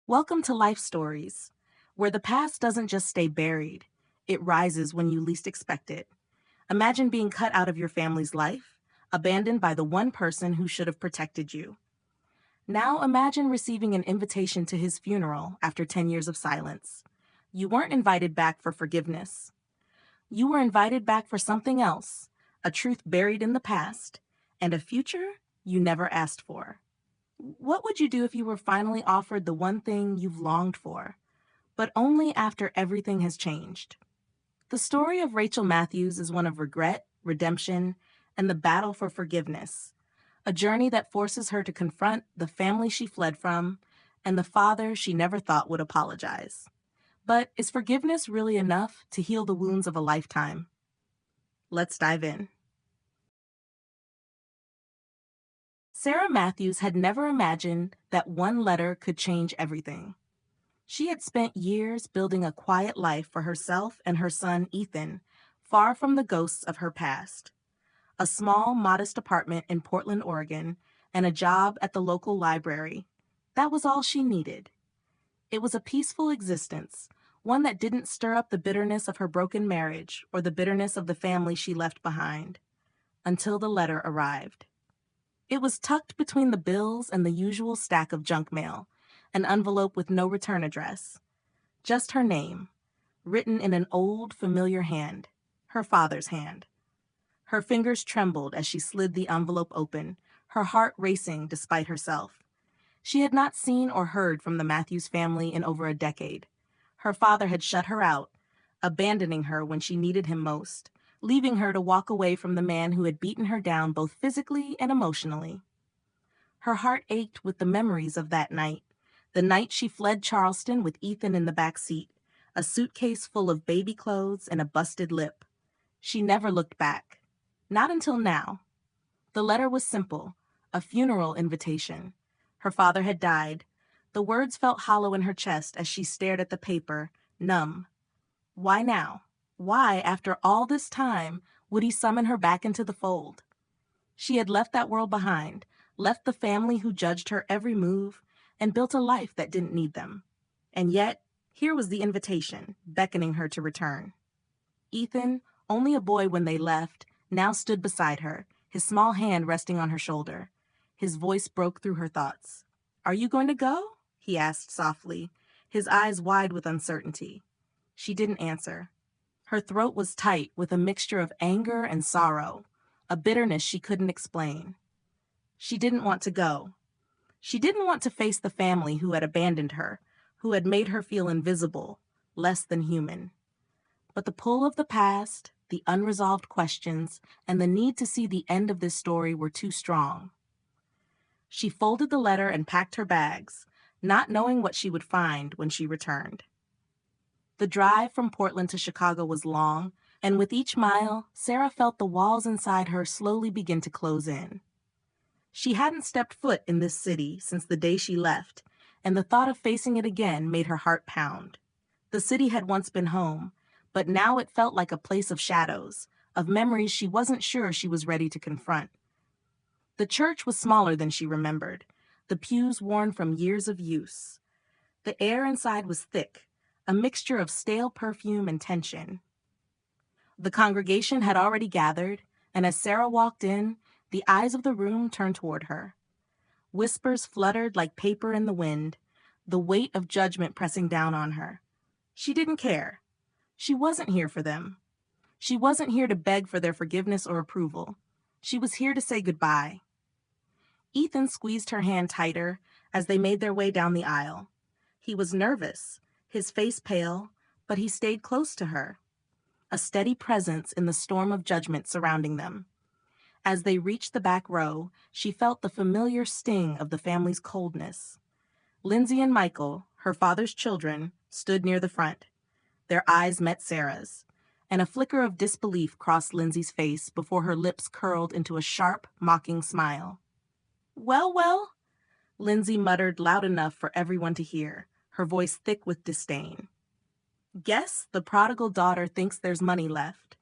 Welcome to Life Stories, where the past doesn't just stay buried, it rises when you least expect it. Imagine being cut out of your family's life, abandoned by the one person who should have protected you. Now imagine receiving an invitation to his funeral after 10 years of silence. You weren't invited back for forgiveness. You were invited back for something else, a truth buried in the past, and a future you never asked for. What would you do if you were finally offered the one thing you've longed for, but only after everything has changed? The story of Rachel Matthews is one of regret, redemption, and the battle for forgiveness, a journey that forces her to confront the family she fled from and the father she never thought would apologize. But is forgiveness really enough to heal the wounds of a lifetime? Let's dive in. Sarah Matthews had never imagined that one letter could change everything. She had spent years building a quiet life for herself and her son, Ethan, far from the ghosts of her past. A small, modest apartment in Portland, Oregon, and a job at the local library. That was all she needed. It was a peaceful existence, one that didn't stir up the bitterness of her broken marriage or the bitterness of the family she left behind, until the letter arrived. It was tucked between the bills and the usual stack of junk mail, an envelope with no return address. Just her name, written in an old, familiar hand, her father's hand. Her fingers trembled as she slid the envelope open, her heart racing despite herself. She had not seen or heard from the Matthews family in over a decade. Her father had shut her out, abandoning her when she needed him most, leaving her to walk away from the man who had beaten her down both physically and emotionally. Her heart ached with the memories of that night, the night she fled Charleston with Ethan in the back seat, a suitcase full of baby clothes and a busted lip. She never looked back. Not until now. The letter was simple, a funeral invitation. Her father had died. The words felt hollow in her chest as she stared at the paper, numb. Why now? Why, after all this time, would he summon her back into the fold? She had left that world behind, left the family who judged her every move, and built a life that didn't need them. And yet, here was the invitation, beckoning her to return. Ethan, only a boy when they left, now stood beside her, his small hand resting on her shoulder. His voice broke through her thoughts. "Are you going to go?" he asked softly, his eyes wide with uncertainty. She didn't answer. Her throat was tight with a mixture of anger and sorrow, a bitterness she couldn't explain. She didn't want to go. She didn't want to face the family who had abandoned her, who had made her feel invisible, less than human. But the pull of the past, the unresolved questions, and the need to see the end of this story were too strong. She folded the letter and packed her bags, not knowing what she would find when she returned. The drive from Portland to Chicago was long, and with each mile, Sarah felt the walls inside her slowly begin to close in. She hadn't stepped foot in this city since the day she left, and the thought of facing it again made her heart pound. The city had once been home, but now it felt like a place of shadows, of memories she wasn't sure she was ready to confront. The church was smaller than she remembered, the pews worn from years of use. The air inside was thick, a mixture of stale perfume and tension. The congregation had already gathered, and as Sarah walked in, the eyes of the room turned toward her. Whispers fluttered like paper in the wind, the weight of judgment pressing down on her. She didn't care. She wasn't here for them. She wasn't here to beg for their forgiveness or approval. She was here to say goodbye. Ethan squeezed her hand tighter as they made their way down the aisle. He was nervous, his face pale, but he stayed close to her, a steady presence in the storm of judgment surrounding them. As they reached the back row, she felt the familiar sting of the family's coldness. Lindsay and Michael, her father's children, stood near the front. Their eyes met Sarah's, and a flicker of disbelief crossed Lindsay's face before her lips curled into a sharp, mocking smile. "Well, well," Lindsay muttered loud enough for everyone to hear, her voice thick with disdain. "Guess the prodigal daughter thinks there's money left."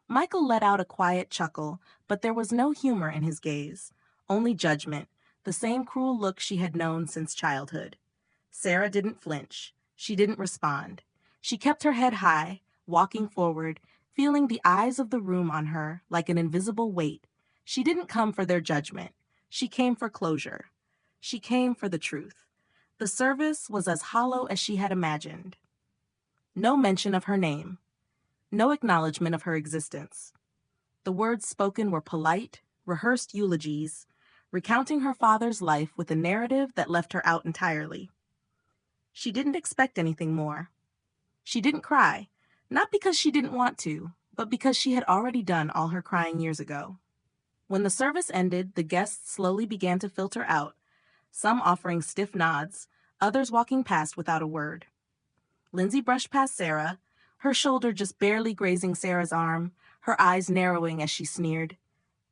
Michael let out a quiet chuckle, but there was no humor in his gaze, only judgment, the same cruel look she had known since childhood. Sarah didn't flinch. She didn't respond. She kept her head high, walking forward, feeling the eyes of the room on her like an invisible weight. She didn't come for their judgment. She came for closure. She came for the truth. The service was as hollow as she had imagined. No mention of her name. No acknowledgement of her existence. The words spoken were polite, rehearsed eulogies, recounting her father's life with a narrative that left her out entirely. She didn't expect anything more. She didn't cry, not because she didn't want to, but because she had already done all her crying years ago. When the service ended, the guests slowly began to filter out, some offering stiff nods, others walking past without a word. Lindsay brushed past Sarah, her shoulder just barely grazing Sarah's arm, her eyes narrowing as she sneered,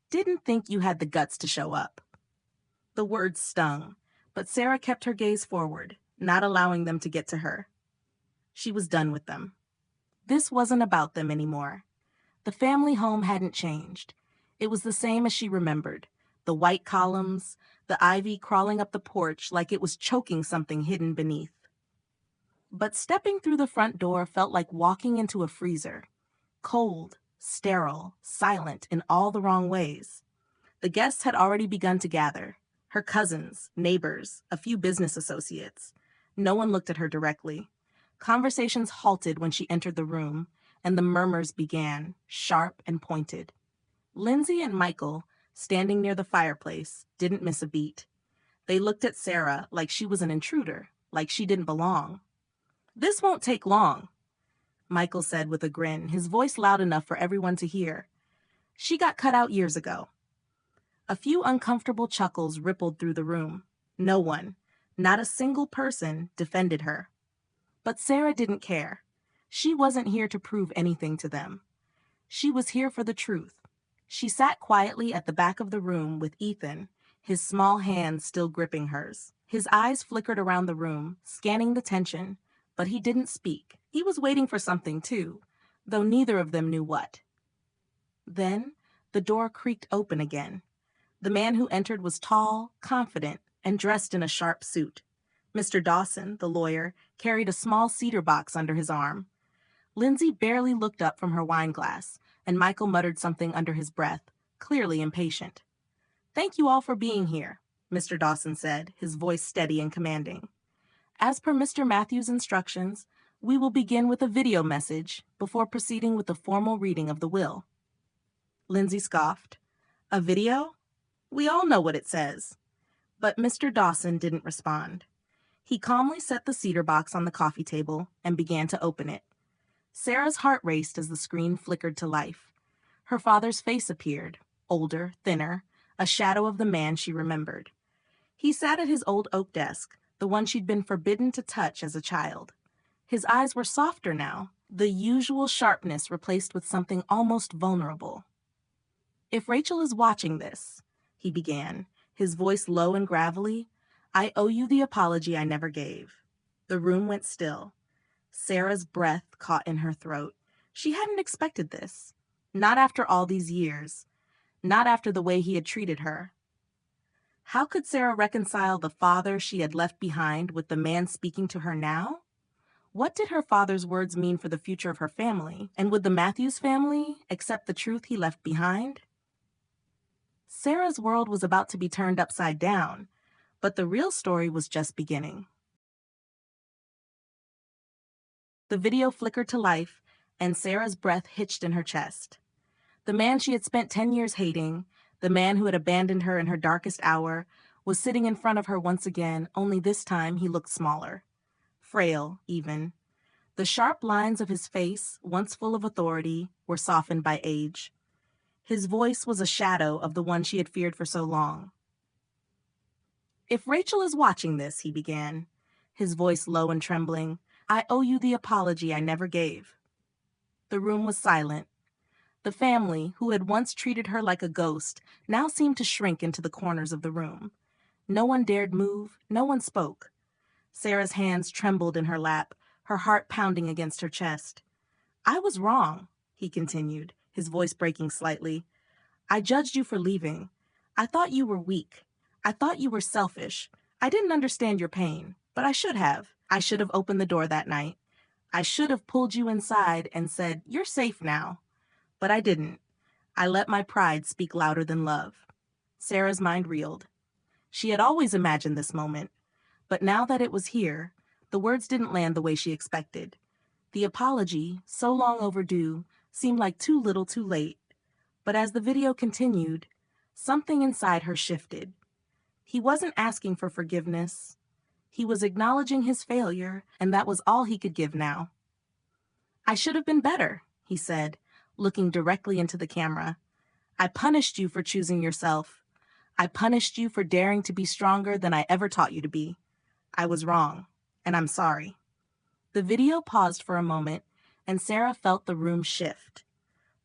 "Didn't think you had the guts to show up." The words stung, but Sarah kept her gaze forward, not allowing them to get to her. She was done with them. This wasn't about them anymore. The family home hadn't changed. It was the same as she remembered. The white columns, the ivy crawling up the porch like it was choking something hidden beneath. But stepping through the front door felt like walking into a freezer. Cold, sterile, silent in all the wrong ways. The guests had already begun to gather. Her cousins, neighbors, a few business associates. No one looked at her directly. Conversations halted when she entered the room, and the murmurs began, sharp and pointed. Lindsay and Michael, standing near the fireplace, didn't miss a beat. They looked at Sarah like she was an intruder, like she didn't belong. "This won't take long," Michael said with a grin, his voice loud enough for everyone to hear. "She got cut out years ago." A few uncomfortable chuckles rippled through the room. No one, not a single person, defended her. But Sarah didn't care. She wasn't here to prove anything to them. She was here for the truth. She sat quietly at the back of the room with Ethan, his small hands still gripping hers. His eyes flickered around the room, scanning the tension, but he didn't speak. He was waiting for something too, though neither of them knew what. Then the door creaked open again. The man who entered was tall, confident, and dressed in a sharp suit. Mr. Dawson, the lawyer, carried a small cedar box under his arm. Lindsay barely looked up from her wine glass, and Michael muttered something under his breath, clearly impatient. "Thank you all for being here," Mr. Dawson said, his voice steady and commanding. "As per Mr. Matthews' instructions, we will begin with a video message before proceeding with the formal reading of the will." Lindsay scoffed. "A video? We all know what it says." But Mr. Dawson didn't respond. He calmly set the cedar box on the coffee table and began to open it. Sarah's heart raced as the screen flickered to life. Her father's face appeared, older, thinner, a shadow of the man she remembered. He sat at his old oak desk, the one she'd been forbidden to touch as a child. His eyes were softer now, the usual sharpness replaced with something almost vulnerable. "If Rachel is watching this," he began, his voice low and gravelly, "I owe you the apology I never gave." The room went still. Sarah's breath caught in her throat. She hadn't expected this. Not after all these years. Not after the way he had treated her. How could Sarah reconcile the father she had left behind with the man speaking to her now? What did her father's words mean for the future of her family? And would the Matthews family accept the truth he left behind? Sarah's world was about to be turned upside down, but the real story was just beginning. The video flickered to life, and Sarah's breath hitched in her chest. The man she had spent 10 years hating, the man who had abandoned her in her darkest hour, was sitting in front of her once again, only this time he looked smaller. Frail, even. The sharp lines of his face, once full of authority, were softened by age. His voice was a shadow of the one she had feared for so long. "If Rachel is watching this," he began, his voice low and trembling, "I owe you the apology I never gave." The room was silent. The family, who had once treated her like a ghost, now seemed to shrink into the corners of the room. No one dared move, no one spoke. Sarah's hands trembled in her lap, her heart pounding against her chest. "I was wrong," he continued, his voice breaking slightly. "I judged you for leaving. I thought you were weak. I thought you were selfish. I didn't understand your pain, but I should have. I should have opened the door that night. I should have pulled you inside and said, "You're safe now." But I didn't. I let my pride speak louder than love. Sarah's mind reeled. She had always imagined this moment, but now that it was here, the words didn't land the way she expected. The apology, so long overdue, seemed like too little too late. But as the video continued, something inside her shifted. He wasn't asking for forgiveness. He was acknowledging his failure, and that was all he could give now. "I should have been better," he said, looking directly into the camera. "I punished you for choosing yourself. I punished you for daring to be stronger than I ever taught you to be. I was wrong, and I'm sorry." The video paused for a moment, and Sarah felt the room shift.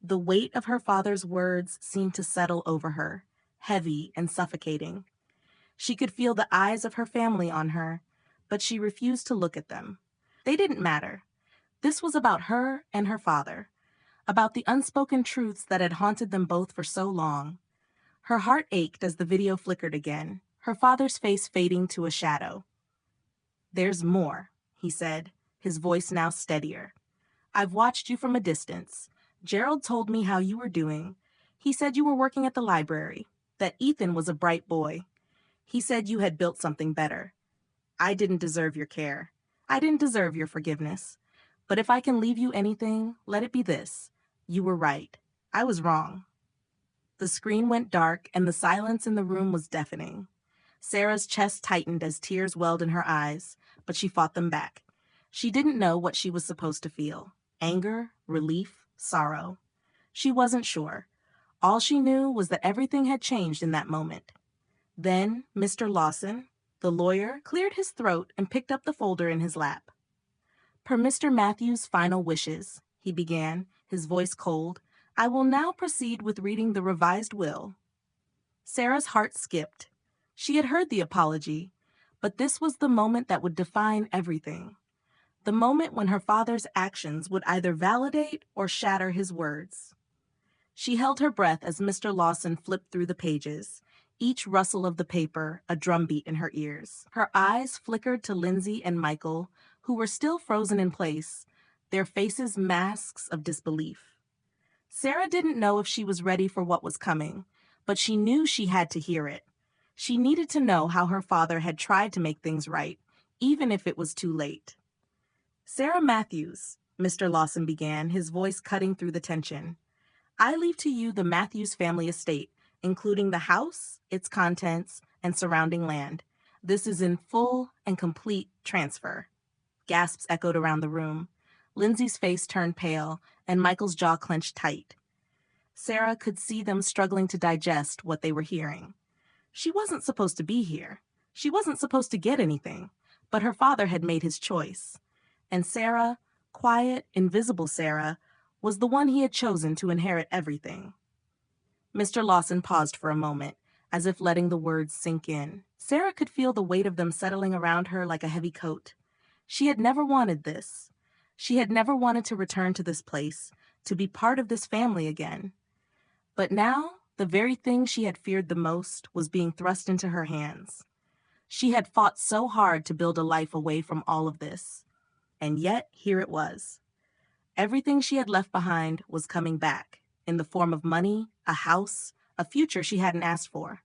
The weight of her father's words seemed to settle over her, heavy and suffocating. She could feel the eyes of her family on her, but she refused to look at them. They didn't matter. This was about her and her father, about the unspoken truths that had haunted them both for so long. Her heart ached as the video flickered again, her father's face fading to a shadow. "There's more," he said, his voice now steadier. "I've watched you from a distance. Gerald told me how you were doing. He said you were working at the library, that Ethan was a bright boy. He said you had built something better. I didn't deserve your care. I didn't deserve your forgiveness. But if I can leave you anything, let it be this. You were right. I was wrong." The screen went dark, and the silence in the room was deafening. Sarah's chest tightened as tears welled in her eyes, but she fought them back. She didn't know what she was supposed to feel. Anger, relief, sorrow. She wasn't sure. All she knew was that everything had changed in that moment. Then Mr. Lawson, the lawyer, cleared his throat and picked up the folder in his lap. "Per Mr. Matthews' final wishes," he began, his voice cold, "I will now proceed with reading the revised will." Sarah's heart skipped. She had heard the apology, but this was the moment that would define everything. The moment when her father's actions would either validate or shatter his words. She held her breath as Mr. Lawson flipped through the pages, each rustle of the paper a drumbeat in her ears. Her eyes flickered to Lindsay and Michael, who were still frozen in place, their faces masks of disbelief. Sarah didn't know if she was ready for what was coming, but she knew she had to hear it. She needed to know how her father had tried to make things right, even if it was too late. "Sarah Matthews," Mr. Lawson began, his voice cutting through the tension, "I leave to you the Matthews family estate, including the house, its contents, and surrounding land. This is in full and complete transfer." Gasps echoed around the room. Lindsay's face turned pale, and Michael's jaw clenched tight. Sarah could see them struggling to digest what they were hearing. She wasn't supposed to be here. She wasn't supposed to get anything, but her father had made his choice. And Sarah, quiet, invisible Sarah, was the one he had chosen to inherit everything. Mr. Lawson paused for a moment, as if letting the words sink in. Sarah could feel the weight of them settling around her like a heavy coat. She had never wanted this. She had never wanted to return to this place, to be part of this family again. But now, the very thing she had feared the most was being thrust into her hands. She had fought so hard to build a life away from all of this. And yet, here it was. Everything she had left behind was coming back, in the form of money, a house, a future she hadn't asked for.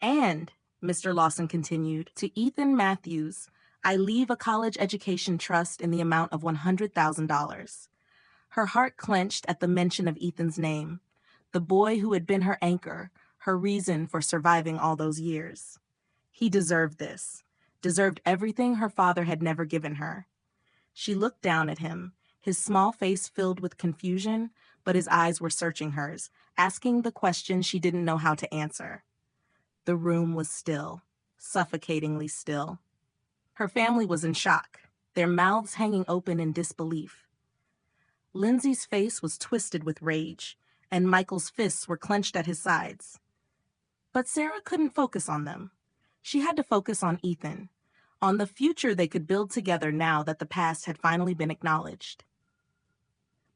"And," Mr. Lawson continued, "to Ethan Matthews, I leave a college education trust in the amount of $100,000. Her heart clenched at the mention of Ethan's name, the boy who had been her anchor, her reason for surviving all those years. He deserved this, deserved everything her father had never given her. She looked down at him, his small face filled with confusion, but his eyes were searching hers, asking the question she didn't know how to answer. The room was still, suffocatingly still. Her family was in shock, their mouths hanging open in disbelief. Lindsay's face was twisted with rage, and Michael's fists were clenched at his sides. But Sarah couldn't focus on them. She had to focus on Ethan, on the future they could build together now that the past had finally been acknowledged.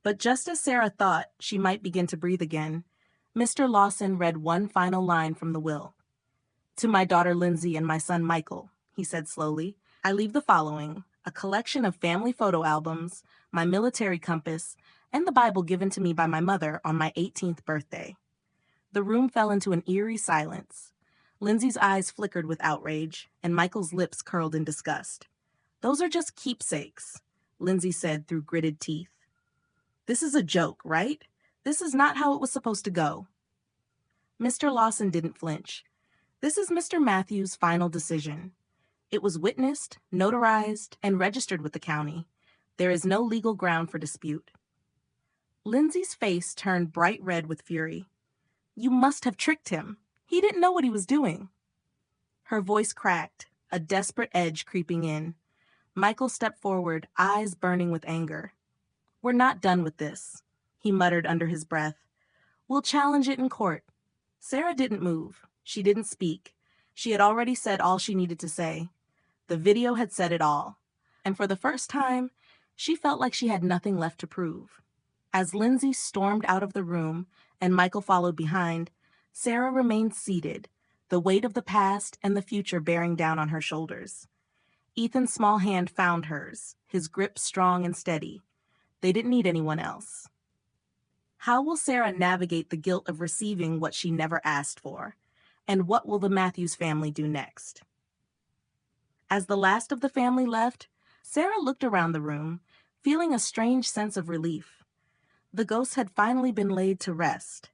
But just as Sarah thought she might begin to breathe again, Mr. Lawson read one final line from the will. "To my daughter Lindsay and my son Michael," he said slowly, I leave the following: a collection of family photo albums, my military compass, and the Bible given to me by my mother on my 18th birthday. The room fell into an eerie silence. Lindsay's eyes flickered with outrage, and Michael's lips curled in disgust. "Those are just keepsakes," Lindsay said through gritted teeth. "This is a joke, right? This is not how it was supposed to go." Mr. Lawson didn't flinch. "This is Mr. Matthews' final decision. It was witnessed, notarized, and registered with the county. There is no legal ground for dispute." Lindsay's face turned bright red with fury. "You must have tricked him. He didn't know what he was doing." Her voice cracked, a desperate edge creeping in. Michael stepped forward, eyes burning with anger. "We're not done with this," he muttered under his breath. "We'll challenge it in court." Sarah didn't move. She didn't speak. She had already said all she needed to say. The video had said it all. And for the first time, she felt like she had nothing left to prove. As Lindsay stormed out of the room and Michael followed behind, Sarah remained seated, the weight of the past and the future bearing down on her shoulders. Ethan's small hand found hers, his grip strong and steady. They didn't need anyone else. How will Sarah navigate the guilt of receiving what she never asked for? And what will the Matthews family do next? As the last of the family left, Sarah looked around the room, feeling a strange sense of relief. The ghost had finally been laid to rest.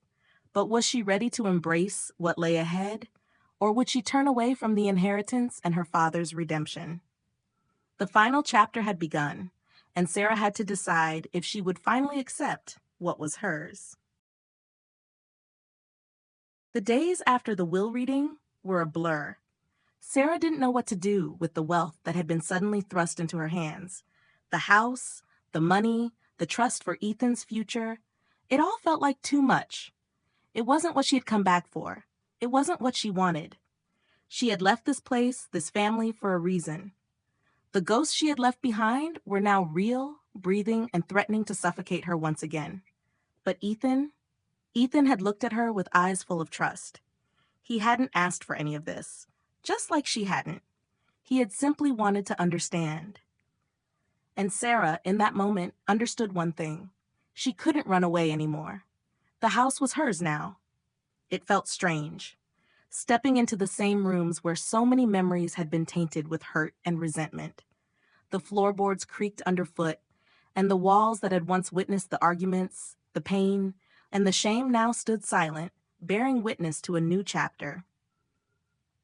But was she ready to embrace what lay ahead? Or would she turn away from the inheritance and her father's redemption? The final chapter had begun, and Sarah had to decide if she would finally accept what was hers. The days after the will reading were a blur. Sarah didn't know what to do with the wealth that had been suddenly thrust into her hands. The house, the money, the trust for Ethan's future. It all felt like too much. It wasn't what she had come back for. It wasn't what she wanted. She had left this place, this family, for a reason. The ghosts she had left behind were now real, breathing, and threatening to suffocate her once again. But Ethan had looked at her with eyes full of trust. He hadn't asked for any of this, just like she hadn't. He had simply wanted to understand. And Sarah, in that moment, understood one thing. She couldn't run away anymore. The house was hers now. It felt strange, stepping into the same rooms where so many memories had been tainted with hurt and resentment. The floorboards creaked underfoot, and the walls that had once witnessed the arguments, the pain, and the shame now stood silent, bearing witness to a new chapter.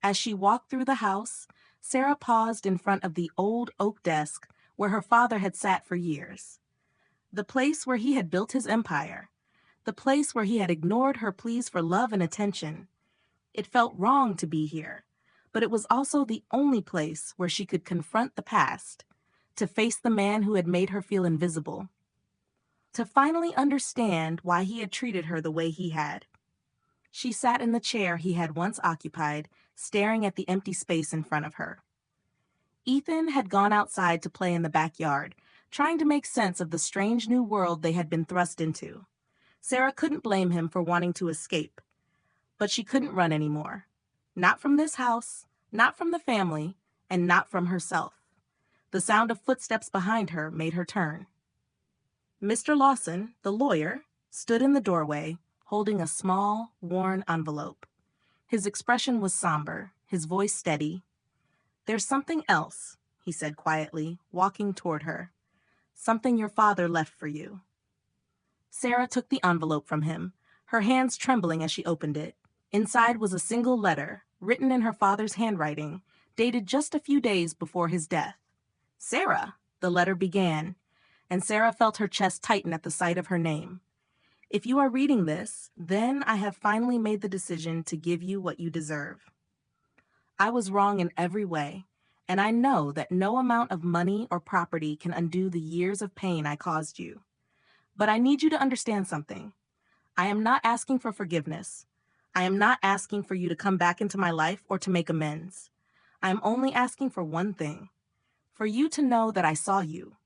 As she walked through the house, Sarah paused in front of the old oak desk where her father had sat for years. The place where he had built his empire. The place where he had ignored her pleas for love and attention. It felt wrong to be here, but it was also the only place where she could confront the past, to face the man who had made her feel invisible, to finally understand why he had treated her the way he had. She sat in the chair he had once occupied, staring at the empty space in front of her. Ethan had gone outside to play in the backyard, trying to make sense of the strange new world they had been thrust into. Sarah couldn't blame him for wanting to escape, but she couldn't run anymore. Not from this house, not from the family, and not from herself. The sound of footsteps behind her made her turn. Mr. Lawson, the lawyer, stood in the doorway, holding a small, worn envelope. His expression was somber, his voice steady. "There's something else," he said quietly, walking toward her. "Something your father left for you." Sarah took the envelope from him, her hands trembling as she opened it. Inside was a single letter, written in her father's handwriting, dated just a few days before his death. "Sarah," the letter began, and Sarah felt her chest tighten at the sight of her name. "If you are reading this, then I have finally made the decision to give you what you deserve. I was wrong in every way, and I know that no amount of money or property can undo the years of pain I caused you. But I need you to understand something. I am not asking for forgiveness. I am not asking for you to come back into my life or to make amends. I am only asking for one thing, for you to know that I saw you.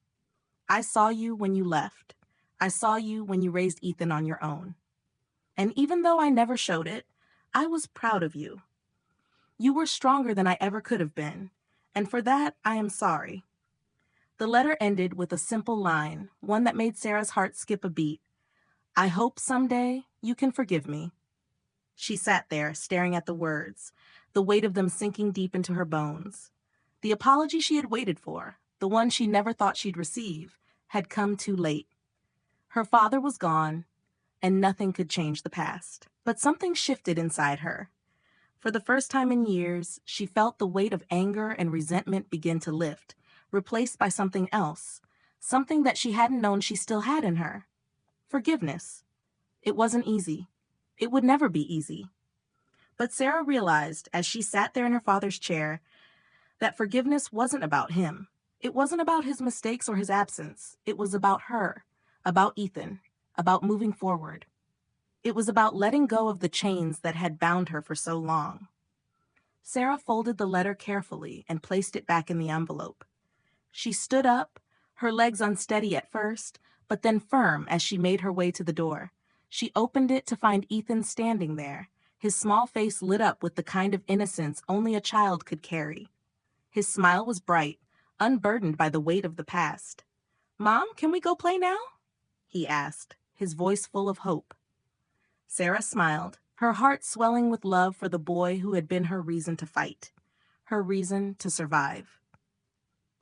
I saw you when you left. I saw you when you raised Ethan on your own. And even though I never showed it, I was proud of you. You were stronger than I ever could have been, and for that I am sorry." The letter ended with a simple line, one that made Sarah's heart skip a beat. "I hope someday you can forgive me." She sat there, staring at the words, the weight of them sinking deep into her bones. The apology she had waited for, the one she never thought she'd receive, had come too late. Her father was gone, and nothing could change the past. But something shifted inside her. For the first time in years, she felt the weight of anger and resentment begin to lift, replaced by something else, something that she hadn't known she still had in her. Forgiveness. It wasn't easy. It would never be easy. But Sarah realized, as she sat there in her father's chair, that forgiveness wasn't about him. It wasn't about his mistakes or his absence. It was about her, about Ethan, about moving forward. It was about letting go of the chains that had bound her for so long. Sarah folded the letter carefully and placed it back in the envelope. She stood up, her legs unsteady at first, but then firm as she made her way to the door. She opened it to find Ethan standing there, his small face lit up with the kind of innocence only a child could carry. His smile was bright, unburdened by the weight of the past. "Mom, can we go play now?" he asked, his voice full of hope. Sarah smiled, her heart swelling with love for the boy who had been her reason to fight, her reason to survive.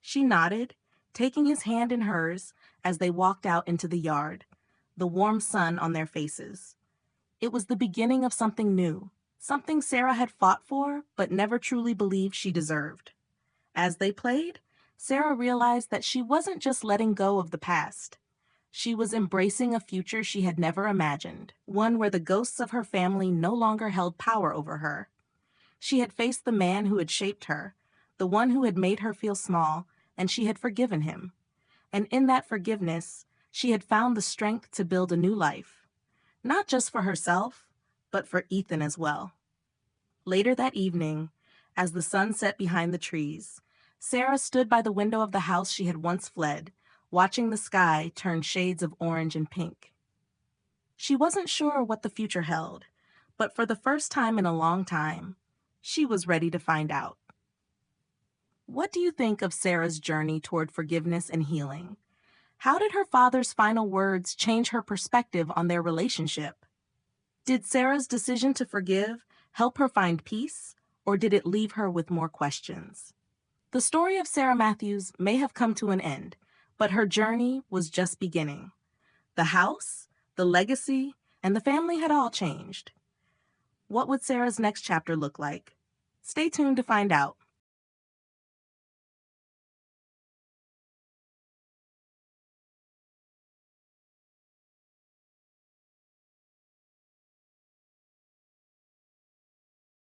She nodded, taking his hand in hers as they walked out into the yard, the warm sun on their faces. It was the beginning of something new, something Sarah had fought for but never truly believed she deserved. As they played, Sarah realized that she wasn't just letting go of the past. She was embracing a future she had never imagined, one where the ghosts of her family no longer held power over her. She had faced the man who had shaped her, the one who had made her feel small, and she had forgiven him. And in that forgiveness, she had found the strength to build a new life, not just for herself, but for Ethan as well. Later that evening, as the sun set behind the trees, Sarah stood by the window of the house she had once fled, watching the sky turn shades of orange and pink. She wasn't sure what the future held, but for the first time in a long time, she was ready to find out. What do you think of Sarah's journey toward forgiveness and healing? How did her father's final words change her perspective on their relationship? Did Sarah's decision to forgive help her find peace, or did it leave her with more questions? The story of Sarah Matthews may have come to an end, but her journey was just beginning. The house, the legacy, and the family had all changed. What would Sarah's next chapter look like? Stay tuned to find out.